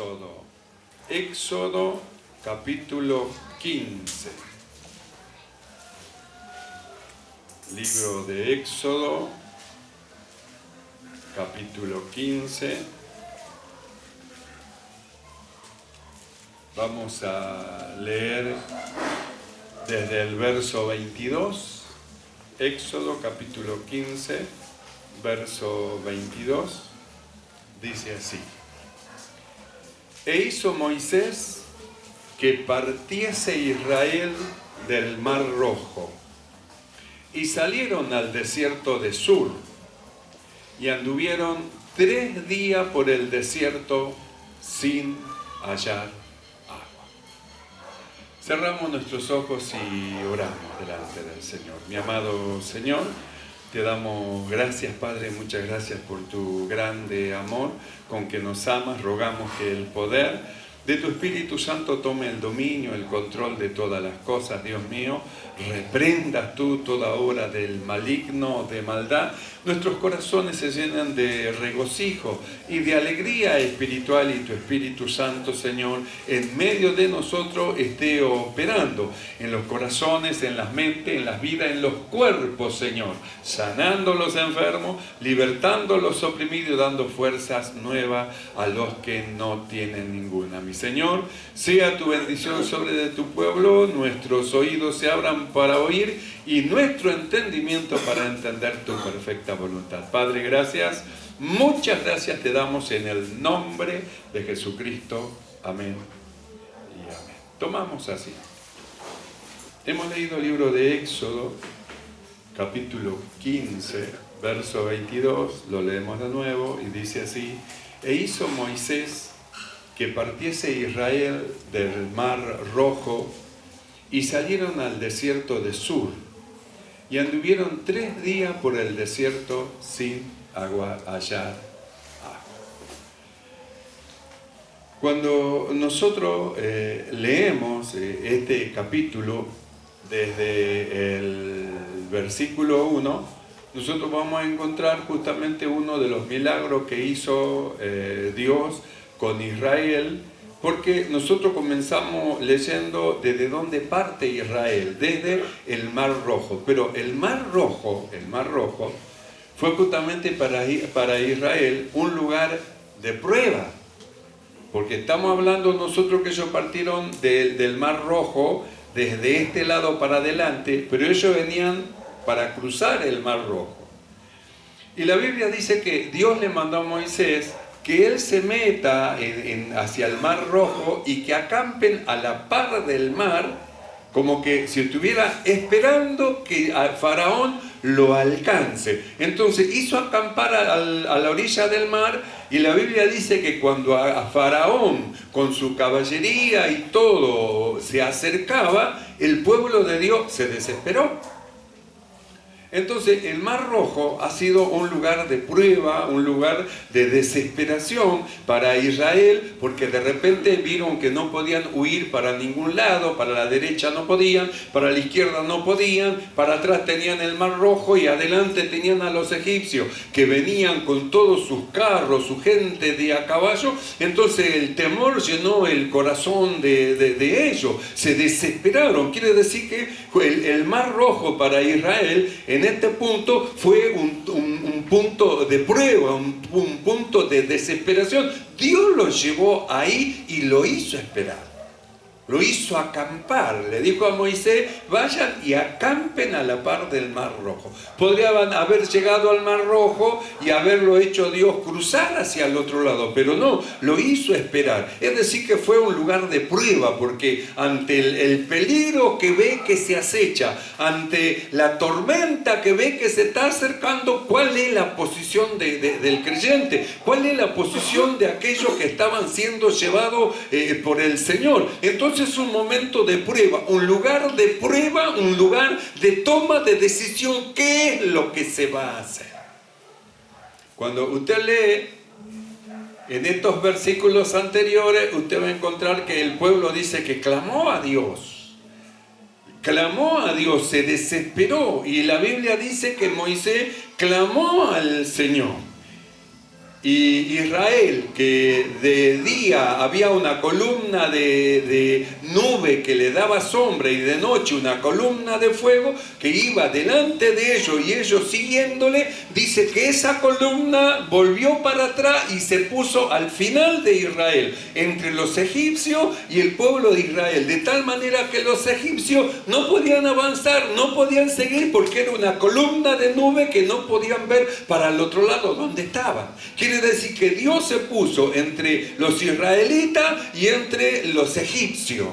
Éxodo. Éxodo capítulo 15. Libro de Éxodo, capítulo 15. Vamos a leer desde el verso 22. Éxodo capítulo 15, verso 22. Dice así: E hizo Moisés que partiese Israel del Mar Rojo, y salieron al desierto de Sur, y anduvieron 3 días por el desierto sin hallar agua. Cerramos nuestros ojos y oramos delante del Señor. Mi amado Señor, te damos gracias, Padre, muchas gracias por tu grande amor con que nos amas. Rogamos que el poder de tu Espíritu Santo tome el dominio, el control de todas las cosas, Dios mío. Reprendas tú toda obra del maligno, de maldad. Nuestros corazones se llenan de regocijo y de alegría espiritual, y tu Espíritu Santo, Señor, en medio de nosotros esté operando en los corazones, en las mentes, en las vidas, en los cuerpos, Señor, sanando a los enfermos, libertando a los oprimidos, dando fuerzas nuevas a los que no tienen ninguna. Mi Señor, sea tu bendición sobre de tu pueblo, nuestros oídos se abran para oír y nuestro entendimiento para entender tu perfecta voluntad. Padre, gracias, muchas gracias te damos en el nombre de Jesucristo. Amén y amén. Tomamos así. Hemos leído el libro de Éxodo, capítulo 15, verso 22, lo leemos de nuevo y dice así: E hizo Moisés que partiese Israel del Mar Rojo, y salieron al desierto de Sur, y anduvieron 3 días por el desierto sin hallar agua. Cuando nosotros leemos este capítulo desde el versículo 1, nosotros vamos a encontrar justamente uno de los milagros que hizo Dios con Israel, porque nosotros comenzamos leyendo desde dónde parte Israel, desde el Mar Rojo. Pero el Mar Rojo fue justamente para Israel un lugar de prueba, porque estamos hablando nosotros que ellos partieron del Mar Rojo desde este lado para adelante, pero ellos venían para cruzar el Mar Rojo. Y la Biblia dice que Dios le mandó a Moisés que él se meta hacia el Mar Rojo y que acampen a la par del mar, como que si estuviera esperando que a Faraón lo alcance. Entonces hizo acampar a la orilla del mar, y la Biblia dice que cuando a Faraón con su caballería y todo se acercaba, el pueblo de Dios se desesperó. Entonces el Mar Rojo ha sido un lugar de prueba, un lugar de desesperación para Israel, porque de repente vieron que no podían huir para ningún lado. Para la derecha no podían, para la izquierda no podían, para atrás tenían el Mar Rojo y adelante tenían a los egipcios que venían con todos sus carros, su gente de a caballo. Entonces el temor llenó el corazón de ellos, se desesperaron. Quiere decir que el Mar Rojo para Israel en este punto fue un punto de prueba, un punto de desesperación. Dios lo llevó ahí y lo hizo esperar. Lo hizo acampar. Le dijo a Moisés: vayan y acampen a la par del Mar Rojo. Podrían haber llegado al Mar Rojo y haberlo hecho Dios cruzar hacia el otro lado, pero no, lo hizo esperar. Es decir, que fue un lugar de prueba, porque ante el peligro que ve que se acecha, ante la tormenta que ve que se está acercando, ¿cuál es la posición del creyente? ¿Cuál es la posición de aquellos que estaban siendo llevados por el Señor? Entonces es un momento de prueba, un lugar de prueba, un lugar de toma de decisión. ¿Qué es lo que se va a hacer? Cuando usted lee en estos versículos anteriores, usted va a encontrar que el pueblo dice que clamó a Dios. Clamó a Dios, se desesperó. Y la Biblia dice que Moisés clamó al Señor. Y Israel, que de día había una columna de nube que le daba sombra y de noche una columna de fuego que iba delante de ellos y ellos siguiéndole, dice que esa columna volvió para atrás y se puso al final de Israel, entre los egipcios y el pueblo de Israel, de tal manera que los egipcios no podían avanzar, no podían seguir porque era una columna de nube que no podían ver para el otro lado donde estaban. Quiere decir que Dios se puso entre los israelitas y entre los egipcios.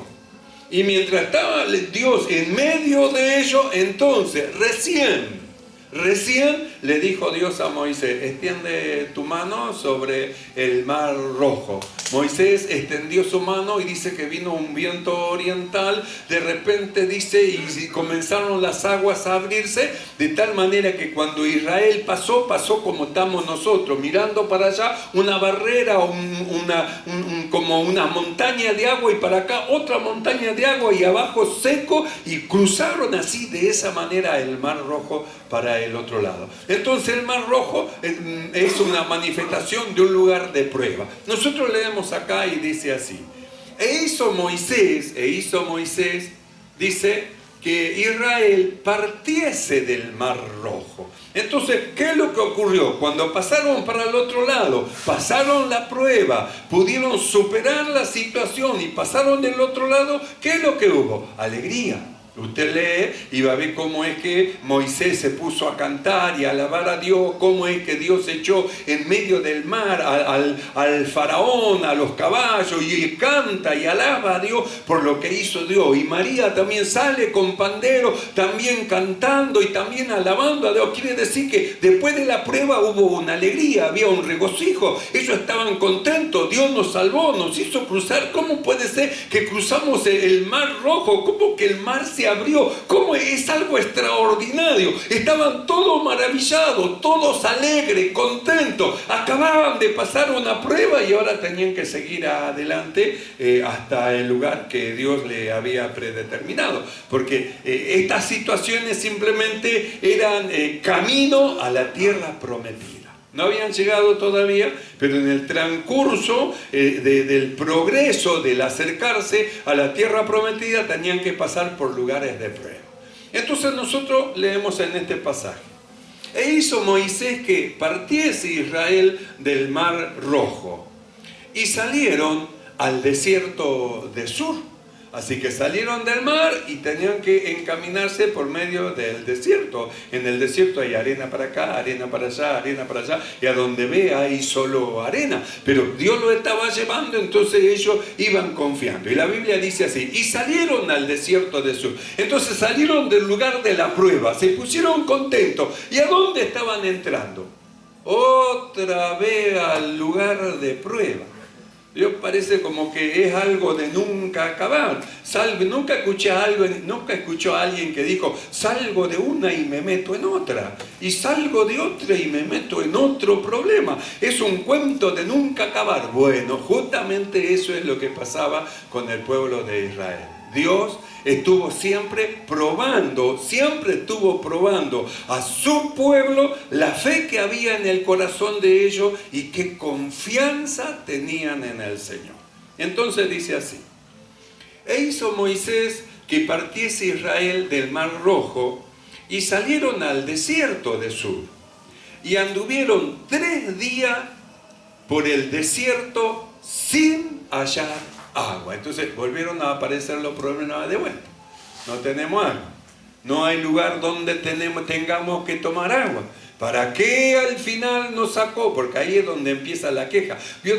Y mientras estaba Dios en medio de ellos, entonces recién le dijo Dios a Moisés: extiende tu mano sobre el mar rojo. Moisés extendió su mano y dice que vino un viento oriental, de repente dice, y comenzaron las aguas a abrirse, de tal manera que cuando Israel pasó como estamos nosotros, mirando para allá, una barrera, como una montaña de agua, y para acá otra montaña de agua, y abajo seco, y cruzaron así de esa manera el mar rojo para el otro lado. Entonces el mar rojo es una manifestación de un lugar de prueba. Nosotros leemos acá y dice así: e hizo Moisés, dice que Israel partiese del mar rojo. Entonces, ¿qué es lo que ocurrió? Cuando pasaron para el otro lado, pasaron la prueba, pudieron superar la situación y pasaron del otro lado, ¿qué es lo que hubo? Alegría. Usted lee y va a ver cómo es que Moisés se puso a cantar y a alabar a Dios, cómo es que Dios echó en medio del mar al faraón, a los caballos, y canta y alaba a Dios por lo que hizo Dios. Y María también sale con pandero, también cantando y también alabando a Dios. Quiere decir que después de la prueba hubo una alegría, había un regocijo. Ellos estaban contentos, Dios nos salvó, nos hizo cruzar. ¿Cómo puede ser que cruzamos el mar rojo? ¿Cómo que el mar se abrió? ¿Cómo es algo extraordinario? Estaban todos maravillados, todos alegres, contentos. Acababan de pasar una prueba y ahora tenían que seguir adelante hasta el lugar que Dios le había predeterminado. Porque estas situaciones simplemente eran camino a la tierra prometida. No habían llegado todavía, pero en el transcurso del progreso, del acercarse a la tierra prometida, tenían que pasar por lugares de prueba. Entonces nosotros leemos en este pasaje: e hizo Moisés que partiese Israel del mar rojo, y salieron al desierto de Sur. Así que salieron del mar y tenían que encaminarse por medio del desierto. En el desierto hay arena para acá, arena para allá, y a donde ve hay solo arena. Pero Dios lo estaba llevando, entonces ellos iban confiando. Y la Biblia dice así: y salieron al desierto de Sur. Entonces salieron del lugar de la prueba, se pusieron contentos. ¿Y a dónde estaban entrando? Otra vez al lugar de prueba. Dios parece como que es algo de nunca acabar. Nunca escuchó a alguien que dijo: salgo de una y me meto en otra, y salgo de otra y me meto en otro problema. Es un cuento de nunca acabar. Bueno, justamente eso es lo que pasaba con el pueblo de Israel. Dios estuvo siempre probando a su pueblo la fe que había en el corazón de ellos y qué confianza tenían en el Señor. Entonces dice así: e hizo Moisés que partiese Israel del mar rojo, y salieron al desierto de Sur, y anduvieron 3 días por el desierto sin hallar agua. Entonces volvieron a aparecer los problemas de vuelta. No tenemos agua, no hay lugar donde tengamos que tomar agua. ¿Para qué al final nos sacó? Porque ahí es donde empieza la queja. ¿Vio?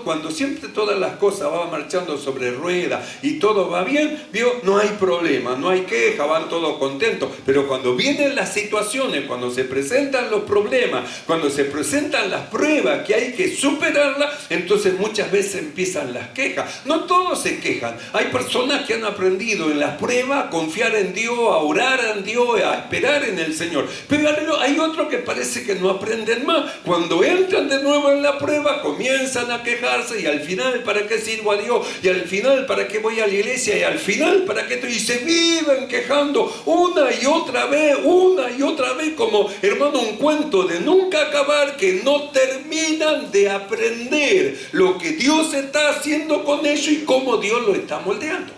Cuando siempre todas las cosas van marchando sobre ruedas y todo va bien, ¿vio? No hay problema, no hay queja, van todos contentos. Pero cuando vienen las situaciones, cuando se presentan los problemas, cuando se presentan las pruebas que hay que superarlas, entonces muchas veces empiezan las quejas. No todos se quejan. Hay personas que han aprendido en las pruebas a confiar en Dios, a orar en Dios, a esperar en el Señor. Pero hay otros que parece que no aprenden más. Cuando entran de nuevo en la prueba, comienzan a quejarse, y al final, ¿para qué sirvo a Dios? Y al final, ¿para qué voy a la iglesia? Y al final, ¿para qué estoy? Y se viven quejando una y otra vez, como, hermano, un cuento de nunca acabar, que no terminan de aprender lo que Dios está haciendo con ellos y cómo Dios lo está moldeando.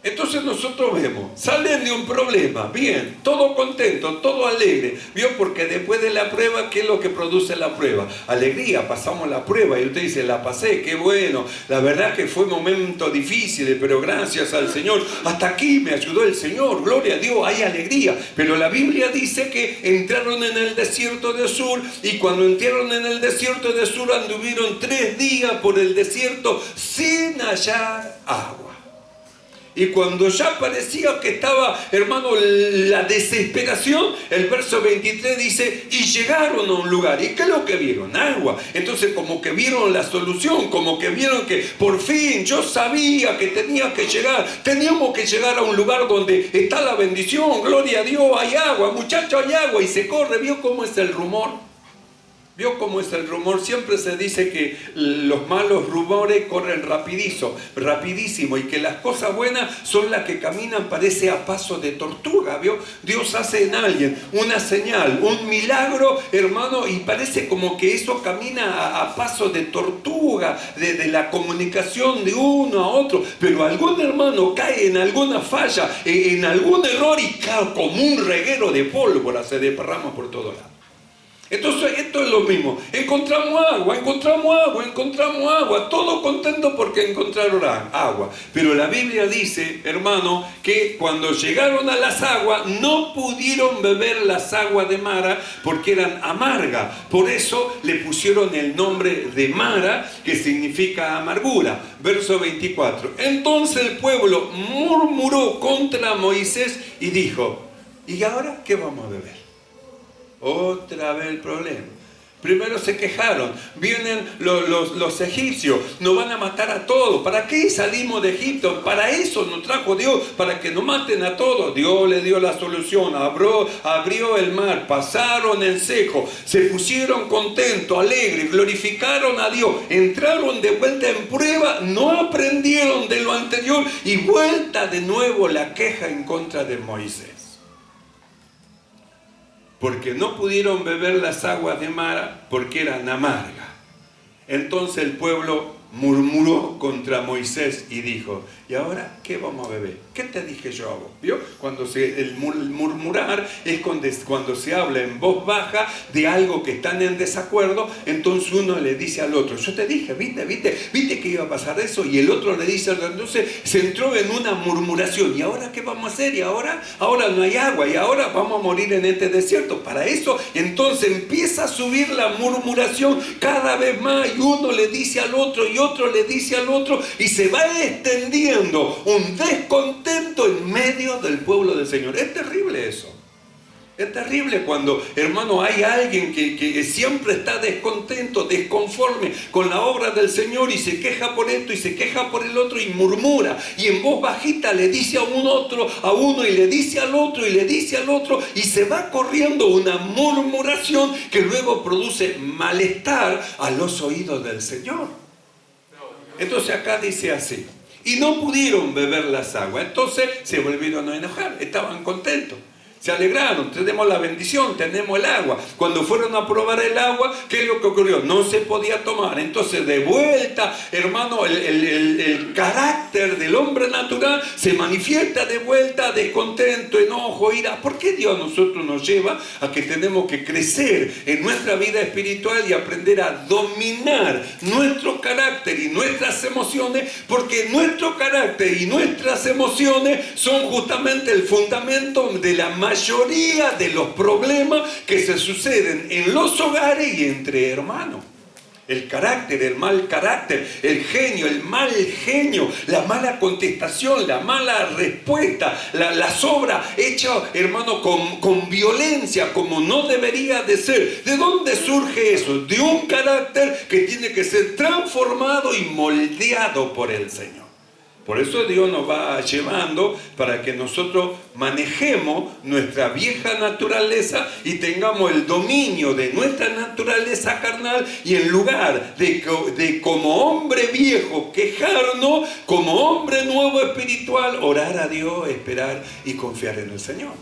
Entonces nosotros vemos, salen de un problema, bien, todo contento, todo alegre, ¿vio? Porque después de la prueba, ¿qué es lo que produce la prueba? Alegría, pasamos la prueba y usted dice, la pasé, qué bueno, la verdad que fue un momento difícil, pero gracias al Señor, hasta aquí me ayudó el Señor, gloria a Dios, hay alegría. Pero la Biblia dice que entraron en el desierto de Sur, y cuando entraron en el desierto de Sur anduvieron 3 días por el desierto sin hallar agua. Y cuando ya parecía que estaba, hermano, la desesperación, el verso 23 dice, y llegaron a un lugar. ¿Y qué es lo que vieron? Agua. Entonces como que vieron la solución, como que vieron que por fin yo sabía que tenía que llegar. Teníamos que llegar a un lugar donde está la bendición, gloria a Dios, hay agua, muchachos, hay agua. Y se corre. ¿Vio cómo es el rumor? ¿Vio cómo es el rumor? Siempre se dice que los malos rumores corren rapidísimo, y que las cosas buenas son las que caminan, parece a paso de tortuga, ¿vio? Dios hace en alguien una señal, un milagro, hermano, y parece como que eso camina a paso de tortuga, de la comunicación de uno a otro. Pero algún hermano cae en alguna falla, en algún error, y cae como un reguero de pólvora, se desparrama por todos lados. Entonces esto es lo mismo, encontramos agua, todos contentos porque encontraron agua. Pero la Biblia dice, hermano, que cuando llegaron a las aguas no pudieron beber las aguas de Mara porque eran amargas. Por eso le pusieron el nombre de Mara, que significa amargura. Verso 24, entonces el pueblo murmuró contra Moisés y dijo, ¿y ahora qué vamos a beber? Otra vez el problema. Primero se quejaron, vienen los egipcios, nos van a matar a todos. ¿Para qué salimos de Egipto? Para eso nos trajo Dios, para que nos maten a todos. Dios le dio la solución, abrió el mar, pasaron en seco, se pusieron contentos, alegres, glorificaron a Dios, entraron de vuelta en prueba, no aprendieron de lo anterior, y vuelta de nuevo la queja en contra de Moisés. Porque no pudieron beber las aguas de Mara porque eran amargas. Entonces el pueblo murmuró contra Moisés y dijo, ¿y ahora qué vamos a beber? ¿Qué te dije yo a vos? ¿Vio? El murmurar es cuando se habla en voz baja de algo que están en desacuerdo. Entonces uno le dice al otro, yo te dije, viste que iba a pasar eso, y el otro le dice, entonces se entró en una murmuración. ¿Y ahora qué vamos a hacer? ¿Y ahora no hay agua? ¿Y ahora vamos a morir en este desierto? Para eso entonces empieza a subir la murmuración cada vez más, y uno le dice al otro y otro le dice al otro, y se va extendiendo un descontento en medio del pueblo del Señor. Es terrible eso. Es terrible cuando, hermano, hay alguien que siempre está descontento, desconforme con la obra del Señor, y se queja por esto y se queja por el otro y murmura, y en voz bajita le dice a uno y le dice al otro y le dice al otro, y se va corriendo una murmuración que luego produce malestar a los oídos del Señor. Entonces acá dice así, y no pudieron beber las aguas. Entonces se volvieron a enojar, estaban contentos, se alegraron, tenemos la bendición, tenemos el agua. Cuando fueron a probar el agua, ¿qué es lo que ocurrió? No se podía tomar. Entonces de vuelta, hermano, el carácter del hombre natural se manifiesta de vuelta, descontento, enojo, ira. ¿Por qué Dios a nosotros nos lleva a que tenemos que crecer en nuestra vida espiritual y aprender a dominar nuestro carácter y nuestras emociones? Porque nuestro carácter y nuestras emociones son justamente el fundamento de la mayoría de los problemas que se suceden en los hogares y entre hermanos. El carácter, el mal carácter, el genio, el mal genio, la mala contestación, la mala respuesta, las obras hechas, hermano, con violencia, como no debería de ser. ¿De dónde surge eso? De un carácter que tiene que ser transformado y moldeado por el Señor. Por eso Dios nos va llevando para que nosotros manejemos nuestra vieja naturaleza y tengamos el dominio de nuestra naturaleza carnal, y en lugar de como hombre viejo quejarnos, como hombre nuevo espiritual, orar a Dios, esperar y confiar en el Señor.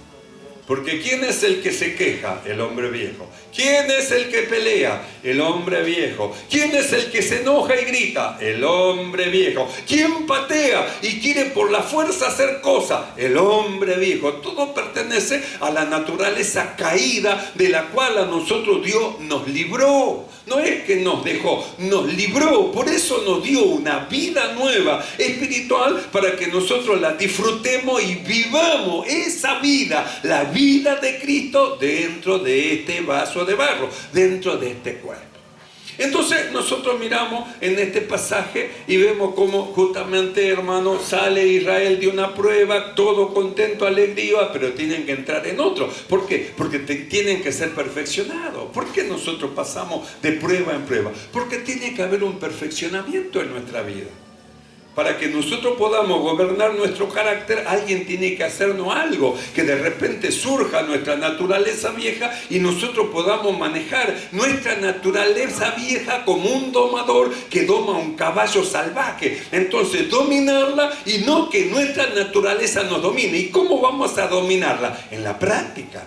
Porque ¿quién es el que se queja? El hombre viejo. ¿Quién es el que pelea? El hombre viejo. ¿Quién es el que se enoja y grita? El hombre viejo. ¿Quién patea y quiere por la fuerza hacer cosas? El hombre viejo. Todo pertenece a la naturaleza caída de la cual a nosotros Dios nos libró. No es que nos dejó, nos libró. Por eso nos dio una vida nueva espiritual para que nosotros la disfrutemos y vivamos esa vida, la vida de Cristo, dentro de este vaso de barro, dentro de este cuerpo. Entonces nosotros miramos en este pasaje y vemos cómo justamente, hermano, sale Israel de una prueba, todo contento, alegría, pero tienen que entrar en otro. ¿Por qué? Porque tienen que ser perfeccionados. ¿Por qué nosotros pasamos de prueba en prueba? Porque tiene que haber un perfeccionamiento en nuestra vida. Para que nosotros podamos gobernar nuestro carácter, alguien tiene que hacernos algo, que de repente surja nuestra naturaleza vieja y nosotros podamos manejar nuestra naturaleza vieja como un domador que doma un caballo salvaje. Entonces dominarla y no que nuestra naturaleza nos domine. ¿Y cómo vamos a dominarla? En la práctica.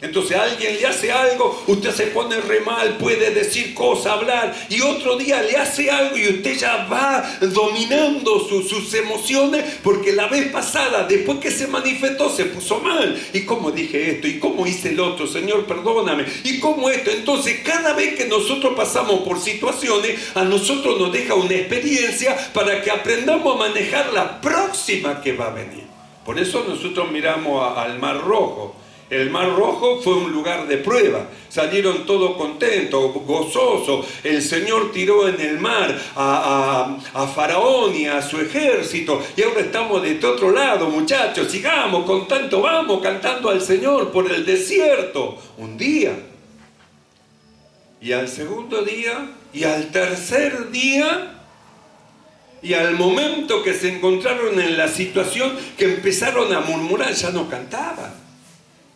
Entonces alguien le hace algo, usted se pone re mal, puede decir cosas, hablar, y otro día le hace algo y usted ya va dominando sus emociones, porque la vez pasada, después que se manifestó, se puso mal. ¿Y cómo dije esto? ¿Y cómo hice el otro? Señor, perdóname. ¿Y cómo esto? Entonces cada vez que nosotros pasamos por situaciones, a nosotros nos deja una experiencia para que aprendamos a manejar la próxima que va a venir. Por eso nosotros miramos al Mar Rojo. El Mar Rojo fue un lugar de prueba. Salieron todos contentos, gozosos. El Señor tiró en el mar a Faraón y a su ejército. Y ahora estamos de este otro lado, muchachos. Sigamos contando, vamos cantando al Señor por el desierto. Un día. Y al segundo día. Y al tercer día. Y al momento que se encontraron en la situación que empezaron a murmurar, ya no cantaban.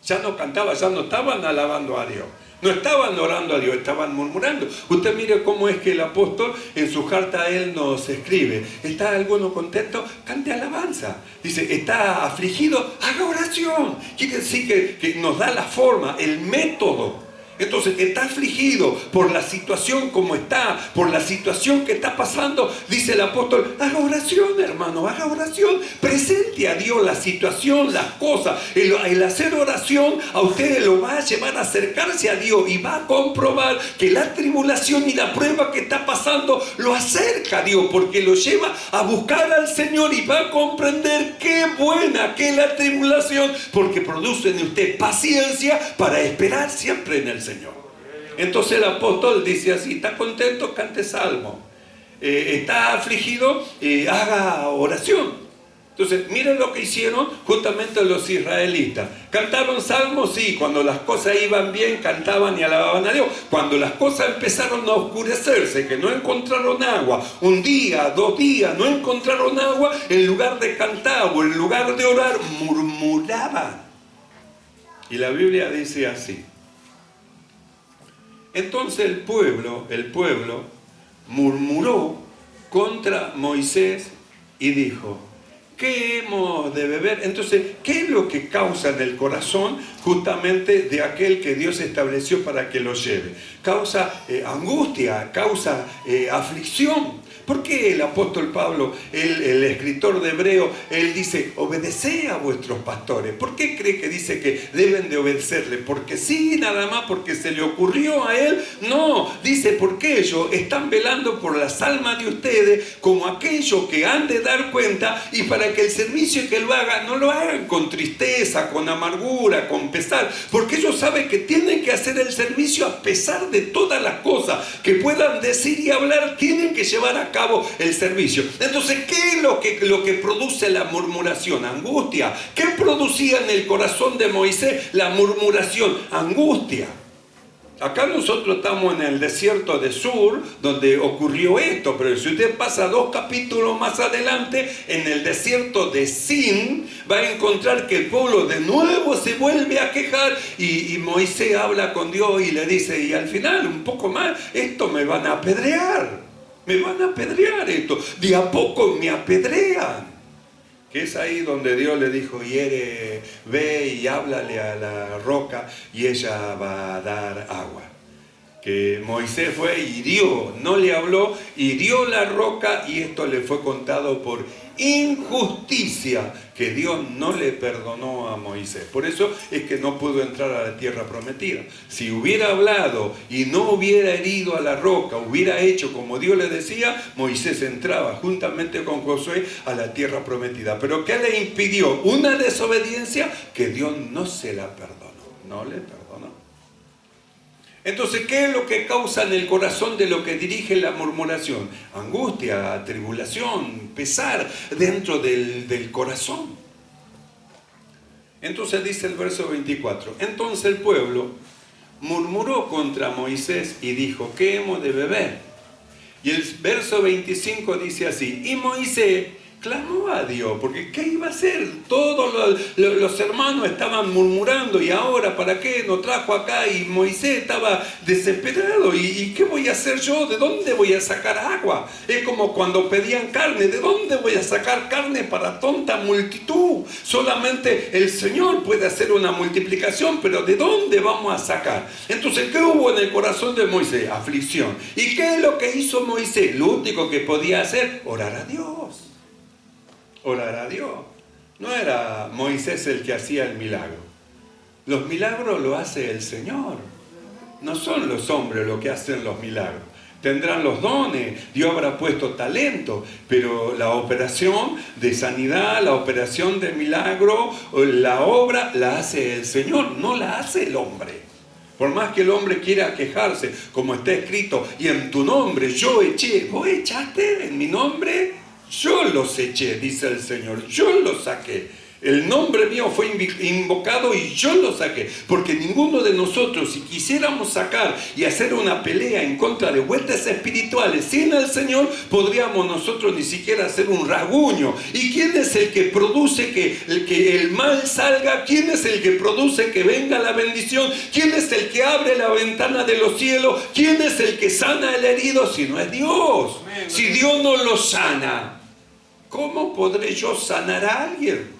Ya no cantaban, ya no estaban alabando a Dios. No estaban orando a Dios, estaban murmurando. Usted mire cómo es que el apóstol en su carta a él nos escribe. ¿Está alguno contento? Cante alabanza. Dice, ¿está afligido? Haga oración. Quiere decir que nos da la forma, el método. Entonces, está afligido por la situación como está, por la situación que está pasando, dice el apóstol, haga oración, hermano, haga oración, presente a Dios la situación, las cosas. El hacer oración a usted lo va a llevar a acercarse a Dios y va a comprobar que la tribulación y la prueba que está pasando lo acerca a Dios, porque lo lleva a buscar al Señor y va a comprender qué buena que es la tribulación, porque produce en usted paciencia para esperar siempre en el Señor. Entonces el apóstol dice así, está contento, cante salmo, está afligido, haga oración. Entonces miren lo que hicieron justamente los israelitas. Cantaron salmos, sí, cuando las cosas iban bien cantaban y alababan a Dios. Cuando las cosas empezaron a oscurecerse, que no encontraron agua, un día, 2 días, no encontraron agua, en lugar de cantar o en lugar de orar, murmuraban. Y la Biblia dice así. Entonces el pueblo murmuró contra Moisés y dijo, ¿qué hemos de beber? Entonces, ¿qué es lo que causa en el corazón justamente de aquel que Dios estableció para que lo lleve? Causa angustia, causa aflicción. ¿Por qué el apóstol Pablo, el escritor de Hebreo, él dice, obedeced a vuestros pastores? ¿Por qué cree que dice que deben de obedecerle? ¿Porque sí, nada más? ¿Porque se le ocurrió a él? No, dice, porque ellos están velando por las almas de ustedes como aquellos que han de dar cuenta, y para que el servicio que lo hagan, no lo hagan con tristeza, con amargura, con pesar, porque ellos saben que tienen que hacer el servicio a pesar de todas las cosas que puedan decir y hablar, tienen que llevar a cabo el servicio. Entonces, ¿qué es lo que produce la murmuración? Angustia. ¿Qué producía en el corazón de Moisés la murmuración? Angustia. Acá nosotros estamos en el desierto de Sur, donde ocurrió esto, pero si usted pasa 2 capítulos más adelante, en el desierto de Sin, va a encontrar que el pueblo de nuevo se vuelve a quejar y Moisés habla con Dios y le dice, y al final, un poco más, esto me van a apedrear esto, de a poco me apedrean. Que es ahí donde Dios le dijo, ve y háblale a la roca y ella va a dar agua. Que Moisés fue y hirió, no le habló, hirió la roca y esto le fue contado por injusticia, que Dios no le perdonó a Moisés. Por eso es que no pudo entrar a la tierra prometida. Si hubiera hablado y no hubiera herido a la roca, hubiera hecho como Dios le decía, Moisés entraba juntamente con Josué a la tierra prometida. Pero ¿qué le impidió? Una desobediencia que Dios no se la perdonó, no le perdonó. Entonces, ¿qué es lo que causa en el corazón de lo que dirige la murmuración? Angustia, tribulación, pesar dentro del corazón. Entonces dice el verso 24, entonces el pueblo murmuró contra Moisés y dijo, ¿qué hemos de beber? Y el verso 25 dice así, y Moisés clamó a Dios, porque ¿qué iba a hacer? Todos los hermanos estaban murmurando, y ahora, ¿para qué nos trajo acá? Y Moisés estaba desesperado, ¿y qué voy a hacer yo? ¿De dónde voy a sacar agua? Es como cuando pedían carne, ¿de dónde voy a sacar carne para tanta multitud? Solamente el Señor puede hacer una multiplicación, pero ¿de dónde vamos a sacar? Entonces, ¿qué hubo en el corazón de Moisés? Aflicción. ¿Y qué es lo que hizo Moisés? Lo único que podía hacer, orar a Dios. Orar a Dios. No era Moisés el que hacía el milagro. Los milagros lo hace el Señor. No son los hombres los que hacen los milagros. Tendrán los dones, Dios habrá puesto talento, pero la operación de sanidad, la operación de milagro, la obra la hace el Señor, no la hace el hombre. Por más que el hombre quiera quejarse, como está escrito, y en tu nombre yo eché, ¿vos echaste en mi nombre? Yo los eché, dice el Señor, yo los saqué. El nombre mío fue invocado y yo lo saqué. Porque ninguno de nosotros, si quisiéramos sacar y hacer una pelea en contra de huestes espirituales sin el Señor, podríamos nosotros ni siquiera hacer un rasguño. ¿Y quién es el que produce que el mal salga? ¿Quién es el que produce que venga la bendición? ¿Quién es el que abre la ventana de los cielos? ¿Quién es el que sana el herido? Si no es Dios. Si Dios no lo sana, ¿cómo podré yo sanar a alguien?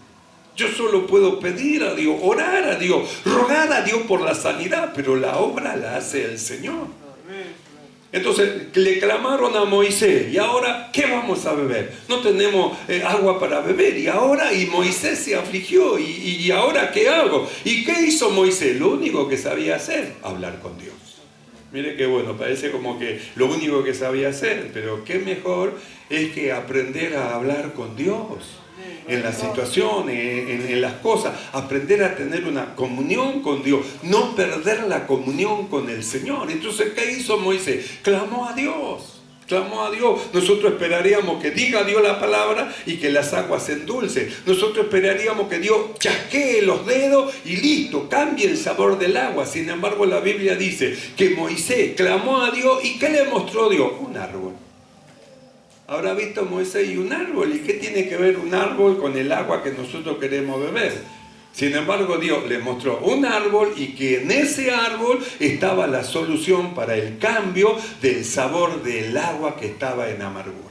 Yo solo puedo pedir a Dios, orar a Dios, rogar a Dios por la sanidad, pero la obra la hace el Señor. Entonces le clamaron a Moisés, ¿y ahora qué vamos a beber? No tenemos agua para beber, y Moisés se afligió, ¿y ahora qué hago? ¿Y qué hizo Moisés? Lo único que sabía hacer, hablar con Dios. Mire qué bueno, parece como que lo único que sabía hacer, pero qué mejor es que aprender a hablar con Dios. En las situaciones, en las cosas, aprender a tener una comunión con Dios, no perder la comunión con el Señor. Entonces, ¿qué hizo Moisés? Clamó a Dios, clamó a Dios. Nosotros esperaríamos que diga Dios la palabra y que las aguas se endulcen. Nosotros esperaríamos que Dios chasquee los dedos y listo, cambie el sabor del agua. Sin embargo, la Biblia dice que Moisés clamó a Dios, ¿y qué le mostró Dios? Un árbol. Habrá visto Moisés y un árbol. ¿Y qué tiene que ver un árbol con el agua que nosotros queremos beber? Sin embargo, Dios le mostró un árbol y que en ese árbol estaba la solución para el cambio del sabor del agua que estaba en amargura.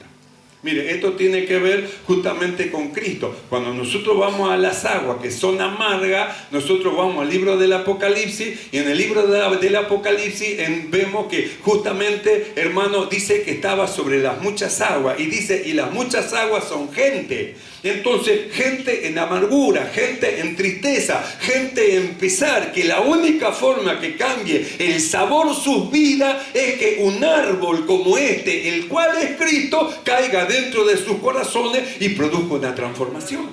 Mire, esto tiene que ver justamente con Cristo. Cuando nosotros vamos a las aguas que son amargas, nosotros vamos al libro del Apocalipsis, y en el libro del Apocalipsis vemos que justamente, hermano, dice que estaba sobre las muchas aguas, y dice, y las muchas aguas son gente. Entonces, gente en amargura, gente en tristeza, gente en pesar, que la única forma que cambie el sabor sus vidas es que un árbol como este, el cual es Cristo, caiga dentro de sus corazones y produzca una transformación.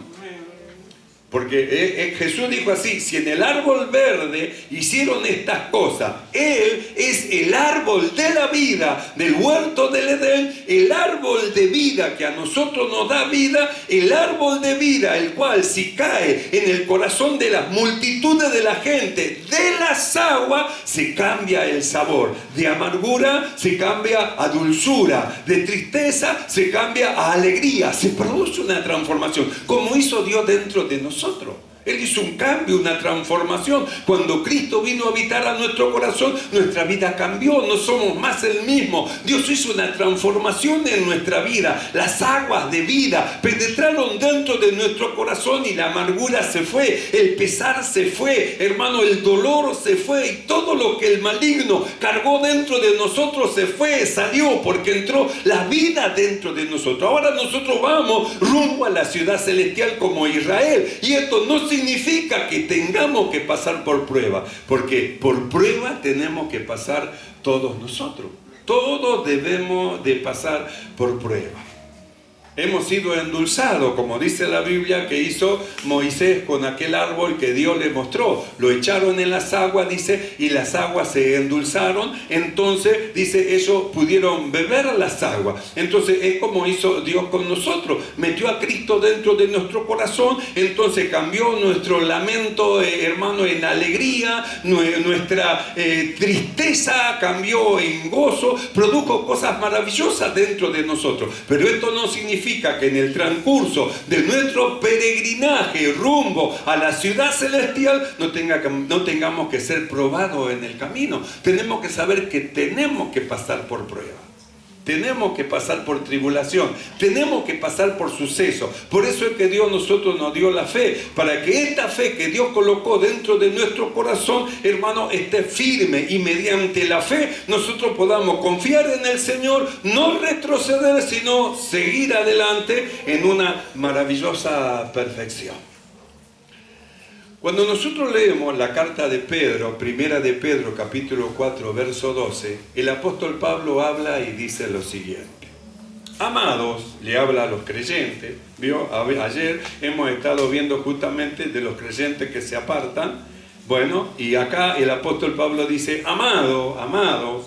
Porque Jesús dijo así: si en el árbol verde hicieron estas cosas, Él es el árbol de la vida del huerto del Edén, el árbol de vida que a nosotros nos da vida, el árbol de vida, el cual si cae en el corazón de las multitudes de la gente, de las aguas, se cambia el sabor. De amargura se cambia a dulzura, de tristeza se cambia a alegría. Se produce una transformación, como hizo Dios dentro de nosotros. Él hizo un cambio, una transformación. Cuando Cristo vino a habitar a nuestro corazón, nuestra vida cambió, no somos más el mismo. Dios hizo una transformación en nuestra vida. Las aguas de vida penetraron dentro de nuestro corazón y la amargura se fue, el pesar se fue, hermano, el dolor se fue, y todo lo que el maligno cargó dentro de nosotros se fue, salió, porque entró la vida dentro de nosotros. Ahora nosotros vamos rumbo a la ciudad celestial como Israel, y esto no significa que tengamos que pasar por prueba, porque por prueba tenemos que pasar todos nosotros. Todos debemos de pasar por prueba. Hemos sido endulzados, como dice la Biblia, que hizo Moisés con aquel árbol que Dios le mostró. Lo echaron en las aguas, dice, y las aguas se endulzaron. Entonces, dice, ellos pudieron beber las aguas. Entonces, es como hizo Dios con nosotros. Metió a Cristo dentro de nuestro corazón. Entonces, cambió nuestro lamento, hermano, en alegría. Nuestra tristeza cambió en gozo. Produjo cosas maravillosas dentro de nosotros. Pero esto no significa que en el transcurso de nuestro peregrinaje rumbo a la ciudad celestial no tengamos que ser probados en el camino. Tenemos que saber que tenemos que pasar por prueba. Tenemos que pasar por tribulación, tenemos que pasar por sucesos. Por eso es que Dios nosotros nos dio la fe, para que esta fe que Dios colocó dentro de nuestro corazón, hermano, esté firme, y mediante la fe nosotros podamos confiar en el Señor, no retroceder, sino seguir adelante en una maravillosa perfección. Cuando nosotros leemos la carta de Pedro, primera de Pedro, capítulo 4, verso 12, el apóstol Pablo habla y dice lo siguiente: amados, le habla a los creyentes. ¿Vio? Ayer hemos estado viendo justamente de los creyentes que se apartan. Bueno, y acá el apóstol Pablo dice: amados,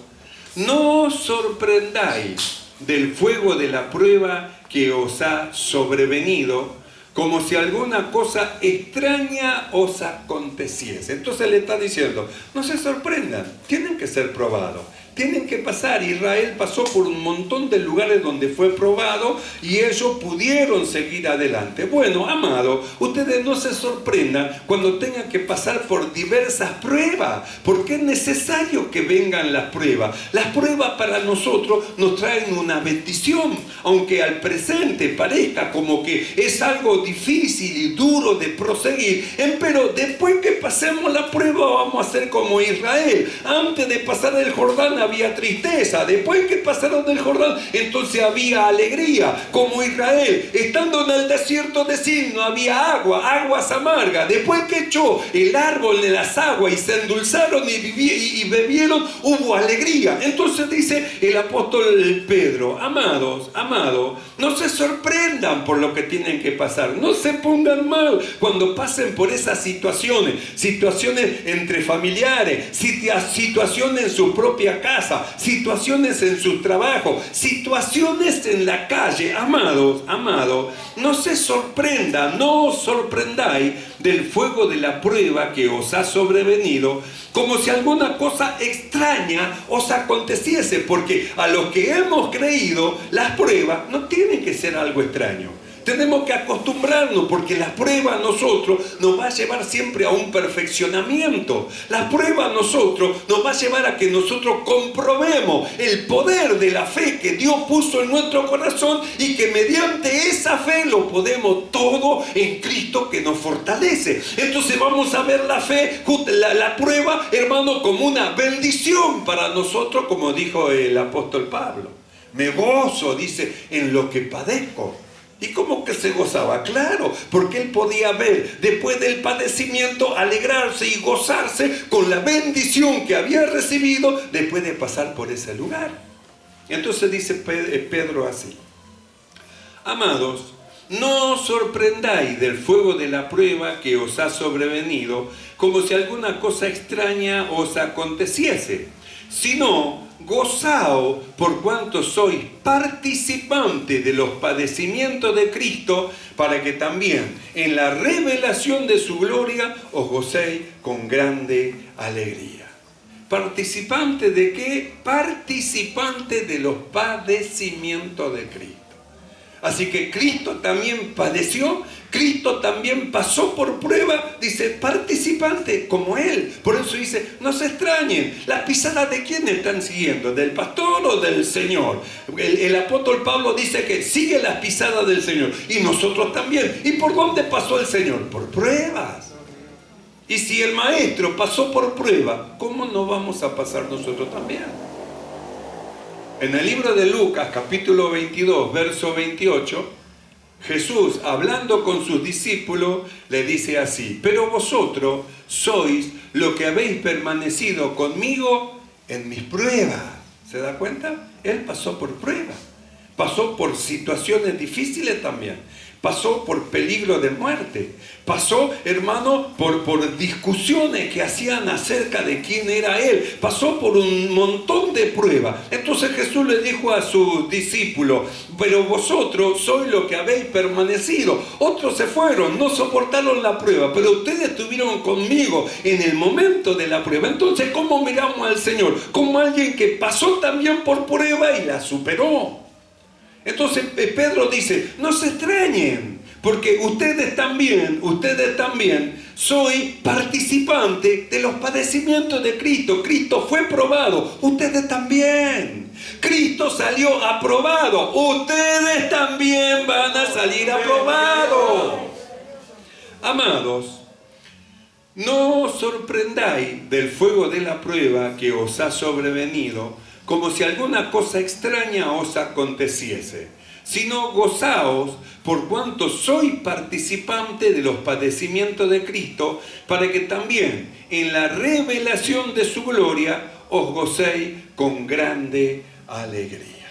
no os sorprendáis del fuego de la prueba que os ha sobrevenido, como si alguna cosa extraña os aconteciese. Entonces le está diciendo: no se sorprendan, tienen que ser probados, tienen que pasar. Israel pasó por un montón de lugares donde fue probado y ellos pudieron seguir adelante. Bueno, amados, ustedes no se sorprendan cuando tengan que pasar por diversas pruebas, porque es necesario que vengan las pruebas. Las pruebas para nosotros nos traen una bendición, aunque al presente parezca como que es algo difícil y duro de proseguir, pero después que pasemos la prueba vamos a ser como Israel. Antes de pasar el Jordán había tristeza, después que pasaron el Jordán entonces había alegría, como Israel. Estando en el desierto de Sin no había aguas amargas, después que echó el árbol de las aguas y se endulzaron y bebieron, hubo alegría. Entonces dice el apóstol Pedro: amados, no se sorprendan por lo que tienen que pasar, no se pongan mal cuando pasen por esas situaciones entre familiares, situaciones en su propia casa, situaciones en su trabajo, situaciones en la calle. Amados, no se sorprendan, no os sorprendáis del fuego de la prueba que os ha sobrevenido, como si alguna cosa extraña os aconteciese, porque a los que hemos creído, las pruebas no tienen que ser algo extraño. Tenemos que acostumbrarnos, porque la prueba a nosotros nos va a llevar siempre a un perfeccionamiento. La prueba a nosotros nos va a llevar a que nosotros comprobemos el poder de la fe que Dios puso en nuestro corazón, y que mediante esa fe lo podemos todo en Cristo que nos fortalece. Entonces vamos a ver la fe, la prueba, hermano, como una bendición para nosotros, como dijo el apóstol Pablo. Me gozo, dice, en lo que padezco. ¿Y cómo que se gozaba? Claro, porque él podía ver después del padecimiento, alegrarse y gozarse con la bendición que había recibido después de pasar por ese lugar. Entonces dice Pedro así: amados, No os sorprendáis del fuego de la prueba que os ha sobrevenido, como si alguna cosa extraña os aconteciese, sino gozaos por cuanto sois participantes de los padecimientos de Cristo, para que también en la revelación de su gloria os gocéis con grande alegría. ¿Participante de qué? Participante de los padecimientos de Cristo. Así que Cristo también padeció, Cristo también pasó por prueba, dice, participante como Él. Por eso dice, no se extrañen, ¿las pisadas de quién están siguiendo? ¿Del pastor o del Señor? El apóstol Pablo dice que sigue las pisadas del Señor, y nosotros también. ¿Y por dónde pasó el Señor? Por pruebas. Y si el Maestro pasó por prueba, ¿cómo no vamos a pasar nosotros también? En el libro de Lucas, capítulo 22, verso 28, Jesús, hablando con sus discípulos, le dice así: pero vosotros sois lo que habéis permanecido conmigo en mis pruebas. ¿Se da cuenta? Él pasó por pruebas, pasó por situaciones difíciles también, pasó por peligro de muerte, pasó, hermano, por discusiones que hacían acerca de quién era Él, pasó por un montón de pruebas. Entonces Jesús le dijo a sus discípulos: pero vosotros sois lo que habéis permanecido. Otros se fueron, no soportaron la prueba, pero ustedes estuvieron conmigo en el momento de la prueba. Entonces, ¿cómo miramos al Señor? Como alguien que pasó también por prueba y la superó. Entonces Pedro dice, no se extrañen, porque ustedes también soy participante de los padecimientos de Cristo. Cristo fue probado, ustedes también. Cristo salió aprobado, ustedes también van a salir aprobados. Amados, no os sorprendáis del fuego de la prueba que os ha sobrevenido, como si alguna cosa extraña os aconteciese, sino gozaos por cuanto sois participantes de los padecimientos de Cristo, para que también en la revelación de su gloria os gocéis con grande alegría.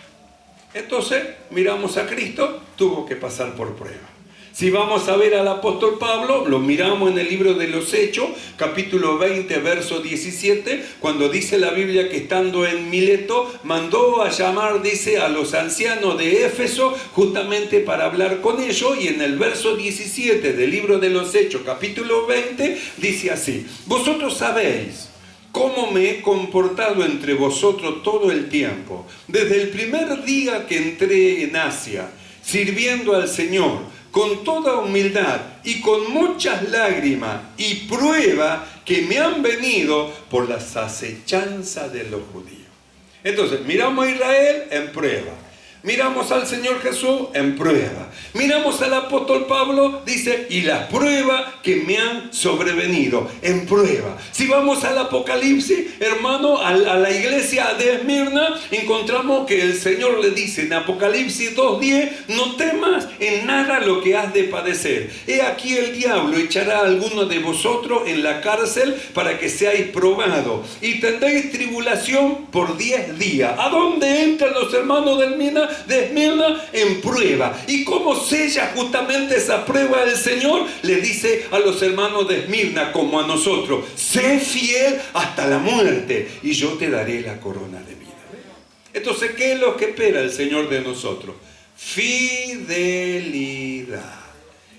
Entonces, miramos a Cristo, tuvo que pasar por prueba. Si vamos a ver al apóstol Pablo, lo miramos en el libro de los Hechos, capítulo 20, verso 17, cuando dice la Biblia que estando en Mileto, mandó a llamar, dice, a los ancianos de Éfeso, justamente para hablar con ellos, y en el verso 17 del libro de los Hechos, capítulo 20, dice así: vosotros sabéis cómo me he comportado entre vosotros todo el tiempo, desde el primer día que entré en Asia, sirviendo al Señor, con toda humildad y con muchas lágrimas y prueba que me han venido por las acechanzas de los judíos. Entonces, miramos a Israel en prueba. Miramos al Señor Jesús en prueba. Miramos al apóstol Pablo, dice, y las pruebas que me han sobrevenido en prueba. Si vamos al Apocalipsis, hermano, a la iglesia de Esmirna, encontramos que el Señor le dice en Apocalipsis 2:10, no temas en nada lo que has de padecer. He aquí el diablo echará a alguno de vosotros en la cárcel para que seáis probados y tendréis tribulación por 10 días. ¿A dónde entran los hermanos de Esmirna? En prueba. ¿Y cómo sella justamente esa prueba el Señor? Le dice a los hermanos de Esmirna, como a nosotros: sé fiel hasta la muerte y yo te daré la corona de vida. Entonces, ¿qué es lo que espera el Señor de nosotros? Fidelidad.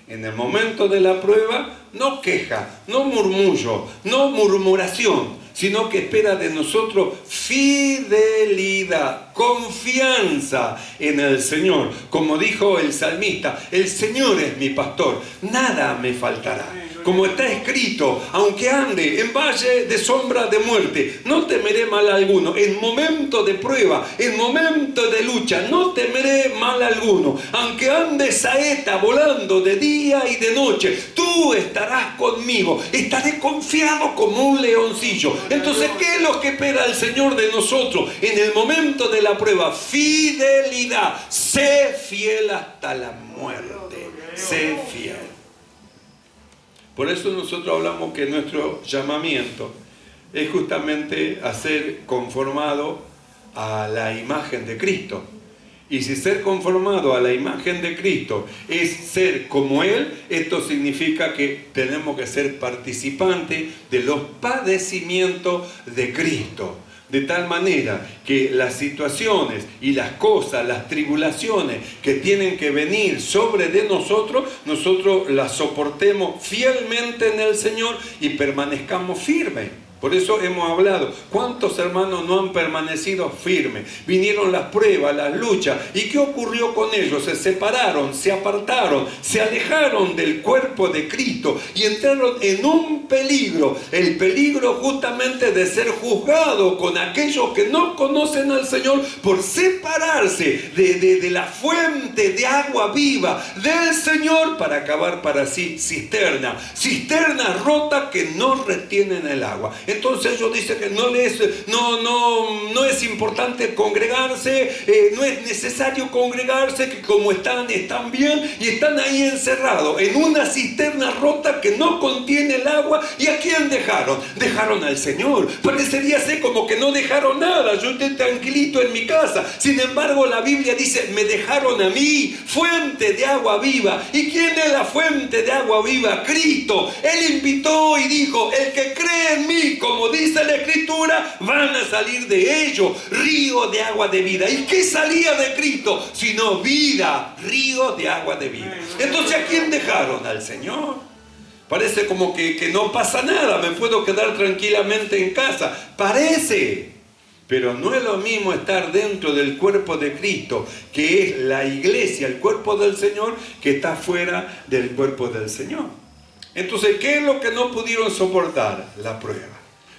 En el momento de la prueba, no queja, no murmullo, no murmuración, sino que espera de nosotros fidelidad, confianza en el Señor. Como dijo el salmista, el Señor es mi pastor, nada me faltará. Como está escrito, aunque ande en valle de sombra de muerte, no temeré mal alguno. En momento de prueba, en momento de lucha, no temeré mal alguno. Aunque ande saeta volando de día y de noche, tú estarás conmigo. Estaré confiado como un leoncillo. Entonces, ¿qué es lo que espera el Señor de nosotros en el momento de la prueba? Fidelidad. Sé fiel hasta la muerte. Sé fiel. Por eso nosotros hablamos que nuestro llamamiento es justamente a ser conformado a la imagen de Cristo. Y si ser conformado a la imagen de Cristo es ser como Él, esto significa que tenemos que ser participantes de los padecimientos de Cristo. De tal manera que las situaciones y las cosas, las tribulaciones que tienen que venir sobre de nosotros, nosotros las soportemos fielmente en el Señor y permanezcamos firmes. Por eso hemos hablado, ¿cuántos hermanos no han permanecido firmes? Vinieron las pruebas, las luchas, ¿y qué ocurrió con ellos? Se separaron, se apartaron, se alejaron del cuerpo de Cristo y entraron en un peligro, el peligro justamente de ser juzgados con aquellos que no conocen al Señor por separarse de la fuente de agua viva del Señor para acabar para sí cisternas rotas que no retienen el agua. Entonces ellos dicen que no es importante congregarse, no es necesario congregarse, que como están bien y están ahí encerrados en una cisterna rota que no contiene el agua. ¿Y a quién dejaron? Dejaron al Señor. Parecería ser como que no dejaron nada, yo estoy tranquilito en mi casa. Sin embargo, la Biblia dice, me dejaron a mí, fuente de agua viva. ¿Y quién es la fuente de agua viva? Cristo. Él invitó y dijo, el que cree en mí, como dice la Escritura, van a salir de ellos ríos de agua de vida. ¿Y qué salía de Cristo? Sino vida, ríos de agua de vida. Entonces, ¿a quién dejaron? Al Señor. Parece como que no pasa nada, me puedo quedar tranquilamente en casa. Parece, pero no es lo mismo estar dentro del cuerpo de Cristo, que es la iglesia, el cuerpo del Señor, que está fuera del cuerpo del Señor. Entonces, ¿qué es lo que no pudieron soportar? La prueba.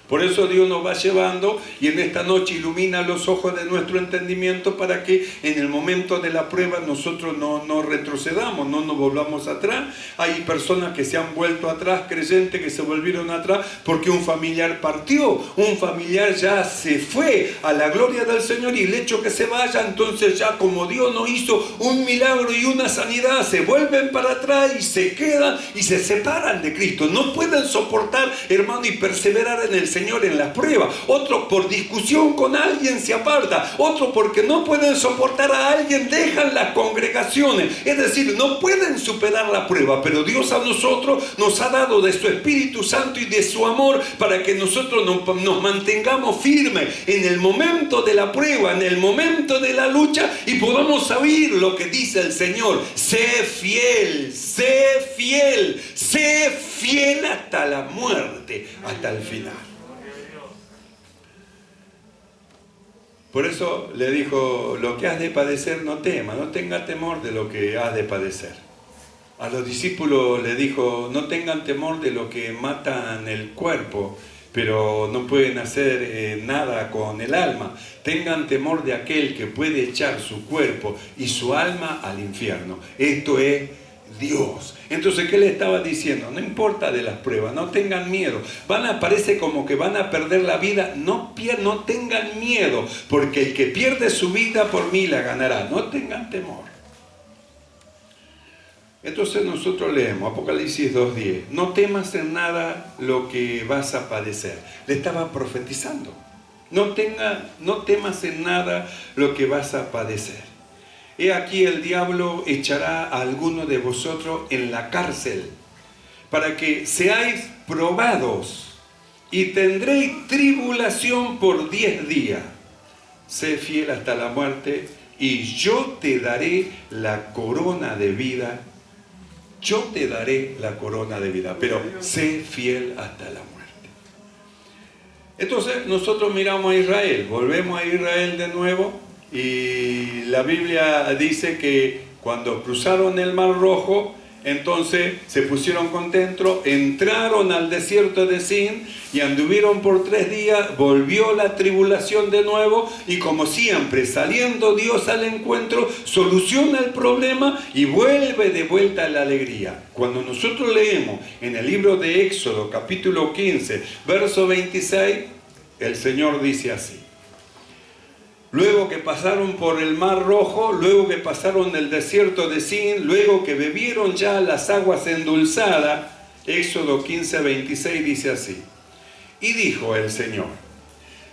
Por eso Dios nos va llevando y en esta noche ilumina los ojos de nuestro entendimiento para que en el momento de la prueba nosotros no retrocedamos, no nos volvamos atrás. Hay personas que se han vuelto atrás, creyentes que se volvieron atrás porque un familiar partió, un familiar ya se fue a la gloria del Señor y el hecho que se vaya, entonces ya como Dios no hizo un milagro y una sanidad, se vuelven para atrás y se quedan y se separan de Cristo. No pueden soportar, hermano, y perseverar en el Señor en las pruebas. Otro por discusión con alguien se aparta. Otro porque no pueden soportar a alguien, dejan las congregaciones. Es decir, no pueden superar la prueba. Pero Dios a nosotros nos ha dado de su Espíritu Santo y de su amor para que nosotros nos mantengamos firmes en el momento de la prueba, en el momento de la lucha y podamos oír lo que dice el Señor. Sé fiel, sé fiel, sé fiel hasta la muerte, hasta el final. Por eso le dijo, lo que has de padecer no temas, no tenga temor de lo que has de padecer. A los discípulos le dijo, no tengan temor de lo que matan el cuerpo, pero no pueden hacer nada con el alma. Tengan temor de aquel que puede echar su cuerpo y su alma al infierno. Esto es Dios. Entonces, ¿qué le estaba diciendo? No importa de las pruebas, no tengan miedo. Parece como que van a perder la vida. No tengan miedo, porque el que pierde su vida por mí la ganará. No tengan temor. Entonces nosotros leemos Apocalipsis 2:10. No temas en nada lo que vas a padecer. Le estaba profetizando. No temas en nada lo que vas a padecer. He aquí el diablo echará a alguno de vosotros en la cárcel, para que seáis probados, y tendréis tribulación por 10 días. Sé fiel hasta la muerte, y yo te daré la corona de vida. Yo te daré la corona de vida, pero sé fiel hasta la muerte. Entonces nosotros miramos a Israel, volvemos a Israel de nuevo. Y la Biblia dice que cuando cruzaron el Mar Rojo, entonces se pusieron contentos, entraron al desierto de Sin y anduvieron por 3 días, volvió la tribulación de nuevo y como siempre, saliendo Dios al encuentro, soluciona el problema y vuelve de vuelta a la alegría. Cuando nosotros leemos en el libro de Éxodo, capítulo 15, verso 26, el Señor dice así. Luego que pasaron por el Mar Rojo, luego que pasaron el desierto de Sin, luego que bebieron ya las aguas endulzadas, Éxodo 15, 26 dice así. Y dijo el Señor,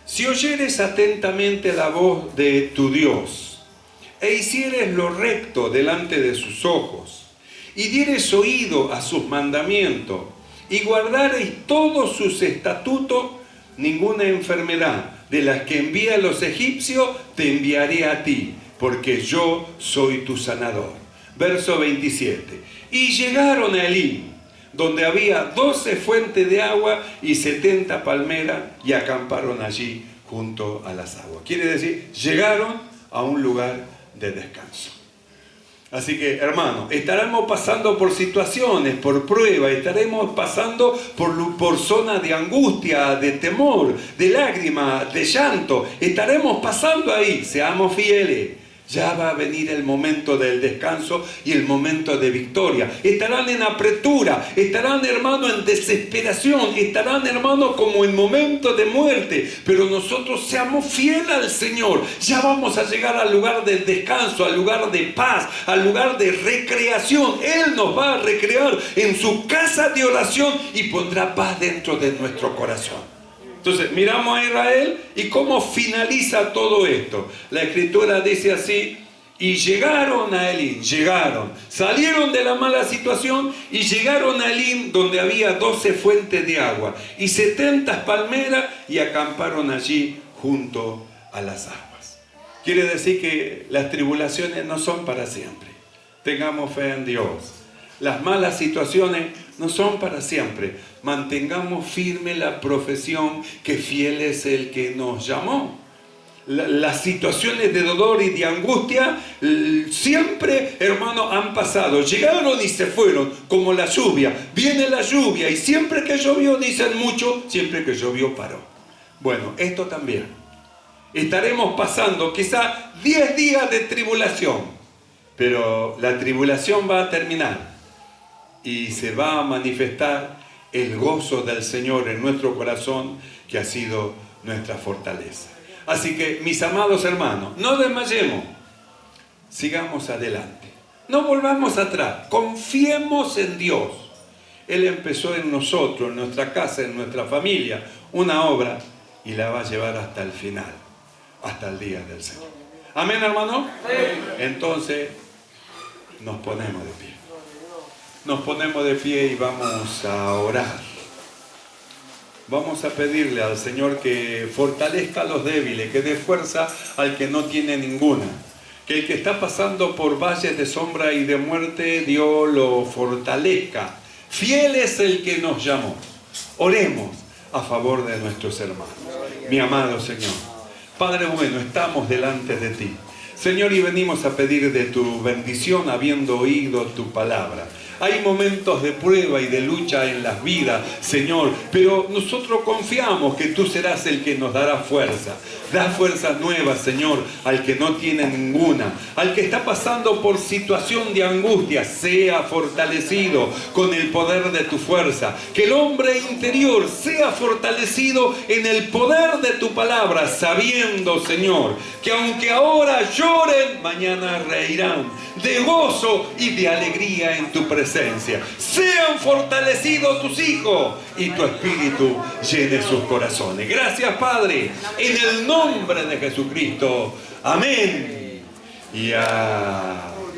si oyeres atentamente la voz de tu Dios, e hicieres lo recto delante de sus ojos, y dieres oído a sus mandamientos, y guardareis todos sus estatutos, ninguna enfermedad de las que envía a los egipcios te enviaré a ti, porque yo soy tu sanador. Verso 27. Y llegaron a Elim, donde había 12 fuentes de agua y 70 palmeras, y acamparon allí junto a las aguas. Quiere decir, llegaron a un lugar de descanso. Así que, hermanos, estaremos pasando por situaciones, por pruebas, estaremos pasando por zonas de angustia, de temor, de lágrimas, de llanto. Estaremos pasando ahí, seamos fieles. Ya va a venir el momento del descanso y el momento de victoria. Estarán en apretura, estarán, hermanos, en desesperación, estarán, hermanos, como en momentos de muerte. Pero nosotros seamos fieles al Señor. Ya vamos a llegar al lugar del descanso, al lugar de paz, al lugar de recreación. Él nos va a recrear en su casa de oración y pondrá paz dentro de nuestro corazón. Entonces, miramos a Israel y cómo finaliza todo esto. La Escritura dice así: y llegaron a Elim, salieron de la mala situación y llegaron a Elim, donde había 12 fuentes de agua y 70 palmeras, y acamparon allí junto a las aguas. Quiere decir que las tribulaciones no son para siempre. Tengamos fe en Dios. Las malas situaciones no son para siempre. Mantengamos firme la profesión que fiel es el que nos llamó. Las situaciones de dolor y de angustia siempre, hermanos, han pasado. Llegaron y se fueron, como la lluvia. Viene la lluvia y siempre que llovió, dicen mucho, siempre que llovió paró. Bueno, esto también. Estaremos pasando quizá 10 días de tribulación, pero la tribulación va a terminar. Y se va a manifestar el gozo del Señor en nuestro corazón, que ha sido nuestra fortaleza. Así que, mis amados hermanos, no desmayemos. Sigamos adelante. No volvamos atrás. Confiemos en Dios. Él empezó en nosotros, en nuestra casa, en nuestra familia, una obra, y la va a llevar hasta el final, hasta el día del Señor. ¿Amén, hermano? Entonces, nos ponemos de pie. Nos ponemos de pie y vamos a orar. Vamos a pedirle al Señor que fortalezca a los débiles, que dé fuerza al que no tiene ninguna. Que el que está pasando por valles de sombra y de muerte, Dios lo fortalezca. Fiel es el que nos llamó. Oremos a favor de nuestros hermanos. Mi amado Señor, Padre bueno, estamos delante de ti, Señor, y venimos a pedir de tu bendición habiendo oído tu palabra. Hay momentos de prueba y de lucha en las vidas, Señor, pero nosotros confiamos que tú serás el que nos dará fuerza. Da fuerza nueva, Señor, al que no tiene ninguna, al que está pasando por situación de angustia, sea fortalecido con el poder de tu fuerza. Que el hombre interior sea fortalecido en el poder de tu palabra, sabiendo, Señor, que aunque ahora lloren, mañana reirán de gozo y de alegría en tu presencia. Sean fortalecidos tus hijos y tu espíritu llene sus corazones. Gracias, Padre, en el nombre de Jesucristo. Amén. Y amén.